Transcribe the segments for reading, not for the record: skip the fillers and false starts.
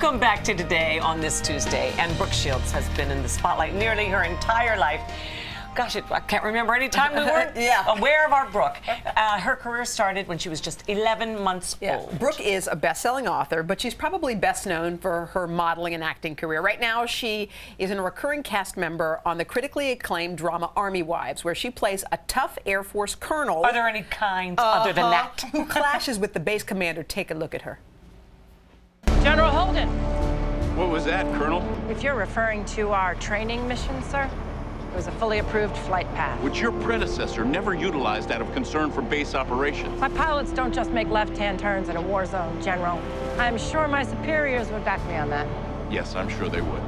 Welcome back to Today on this Tuesday. And Brooke Shields has been in the spotlight nearly her entire life. Gosh, I can't remember any time we weren't aware of our Brooke. Her career started when she was just 11 months old. Brooke is a best-selling author, but she's probably best known for her modeling and acting career. Right now, she is a recurring cast member on the critically acclaimed drama Army Wives, where she plays a tough Air Force colonel. Are there any kinds other than that? Who clashes with the base commander. Take a look at her. General Holden. What was that, Colonel? If you're referring to our training mission, sir, it was a fully approved flight path. Which your predecessor never utilized out of concern for base operations. My pilots don't just make left-hand turns in a war zone, General. I'm sure my superiors would back me on that. Yes, I'm sure they would.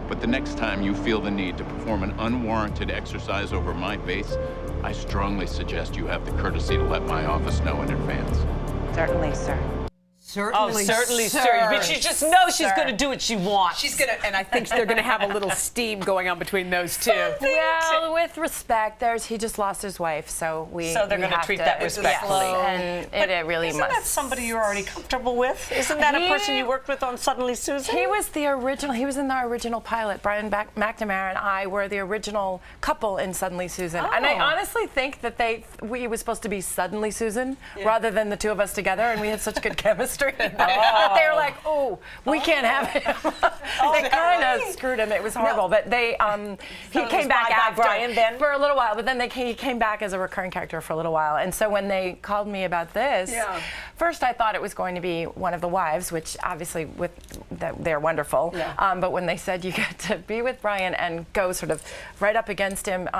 But the next time you feel the need to perform an unwarranted exercise over my base, I strongly suggest you have the courtesy to let my office know in advance. Certainly, sir. Certainly, sir. But she just knows she's going to do what she wants. She's going to, and I think they're going to have a little steam going on between those two. Well, with respect, he just lost his wife, so they're going to treat that respectfully. And it really isn't must. That somebody you're already comfortable with? Isn't that a person you worked with on Suddenly Susan? He was the original. He was in our original pilot. Brian McNamara and I were the original couple in Suddenly Susan. And I honestly think that we was supposed to be Suddenly Susan rather than the two of us together, and we had such good chemistry. But they were like, "Oh, we can't have him." They kind of screwed him. It was horrible. But he came back after Brian then? for a little while. But then he came back as a recurring character for a little while. And so when they called me about this, first I thought it was going to be one of the wives, which obviously they're wonderful. Yeah. But when they said you get to be with Brian and go sort of right up against him.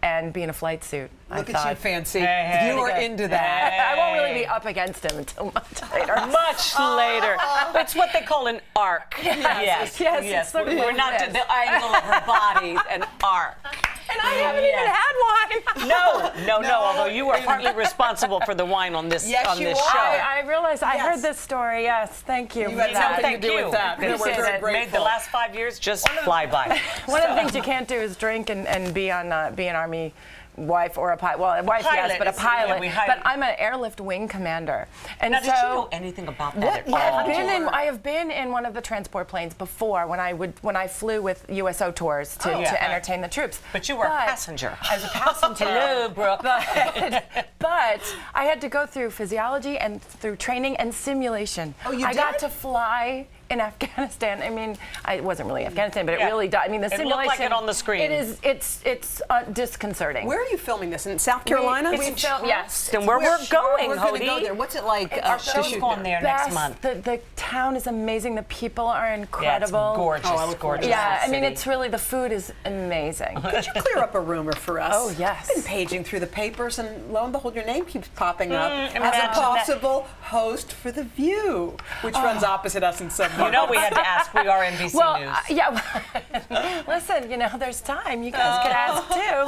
And be in a flight suit. Look at you, fancy. You were into that. I won't really be up against him until much later. Much later. It's what they call an arc. Yes. We're not to the angle of her body, an arc. And I haven't even had wine. No. Although you were partly responsible for the wine on this show. I realized I heard this story. Yes, thank you. You had something to do with that. It made the last 5 years just fly by. One of the things you can't do is drink and be an Army wife or a pilot. Well, a wife, yes, but a pilot. But I'm an airlift wing commander. And now, did you know anything about that at all? I have been in one of the transport planes before when I flew with USO tours to entertain the troops. But you were a passenger. I was a passenger. Hello, Brooke. But I had to go through physiology and through training and simulation. Oh, you did? I got to fly in Afghanistan. I mean, it wasn't really Afghanistan, but it really does. I mean, the simulation. It looked like it on the screen. It is. It's disconcerting. Where are you filming this? In South Carolina? Yes. And where we're going, We're going to go there. What's it like? Our show's going there next month. The town is amazing. The people are incredible. Yeah, it's gorgeous. Oh, I look gorgeous. Yeah, I mean, it's really, the food is amazing. Could you clear up a rumor for us? Oh, yes. I've been paging through the papers, and lo and behold, your name keeps popping up as a imagine possible host for The View, which runs opposite us in some way. You know, we had to ask. We are NBC News. Listen, there's time. You guys could ask too.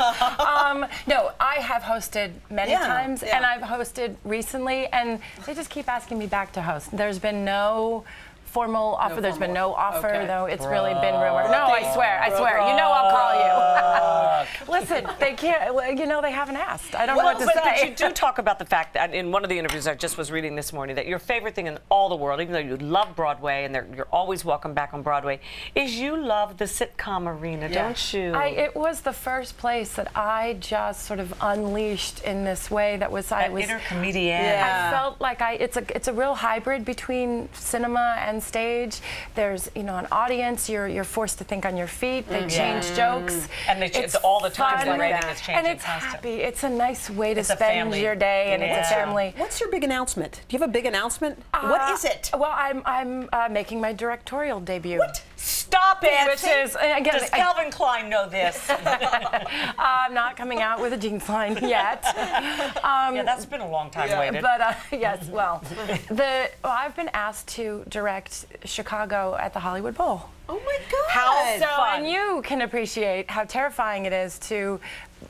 No, I have hosted many times, and I've hosted recently, and they just keep asking me back to host. There's been no formal offer. There's been no offer, though. It's really been rumored. No, I swear. I'll call you. Listen, they can't. They haven't asked. I don't know what to say. But you do talk about the fact that in one of the interviews I just was reading this morning that your favorite thing in all the world, even though you love Broadway and you're always welcome back on Broadway, is you love the sitcom arena, don't you? It was the first place that I just sort of unleashed in this way. Inner comedian. I felt like it's a real hybrid between cinema and stage. There's an audience. You're forced to think on your feet. They change jokes. And it's all the time. The rating is changing. And it's happy. It's a nice way to spend your day, and it's a family. What's your big announcement? Do you have a big announcement? What is it? Well, I'm making my directorial debut. What? Stop it! Which is, again, does Calvin Klein know this? I'm not coming out with a jeans line yet. That's been a long time waited. But yes, I've been asked to direct Chicago at the Hollywood Bowl. Oh my God. How fun. And you can appreciate how terrifying it is to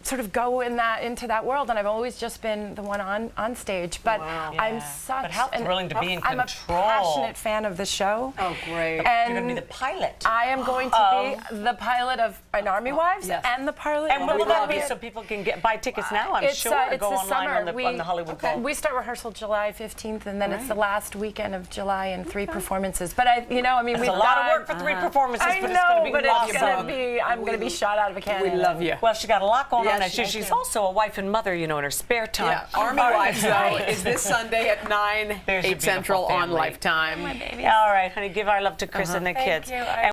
sort of go into that world, and I've always just been the one on stage. But I'm such But how thrilling to be in I'm control. a passionate fan of the show. Oh, great. And You're going to be the pilot. I am going to be the pilot of an Army Wives and the pilot. And of when will that be Wives. so people can buy tickets now? I'm It's, sure. it's Go the online summer. on the Hollywood Bowl. We start rehearsal July 15th, and then it's the last weekend of July and 3 performances. But I mean, It's we've a lot of work for 3 performances, I but know, it's going to be awesome. I'm going to be shot out of a cannon. We love you. Well, she got a lot going on. Yes, She's also a wife and mother, in her spare time. Yeah. Army Wives, though, is this Sunday at 9, There's your 8 Central beautiful on family. Lifetime. My baby. All right, honey, give our love to Chris and the Thank kids. you. And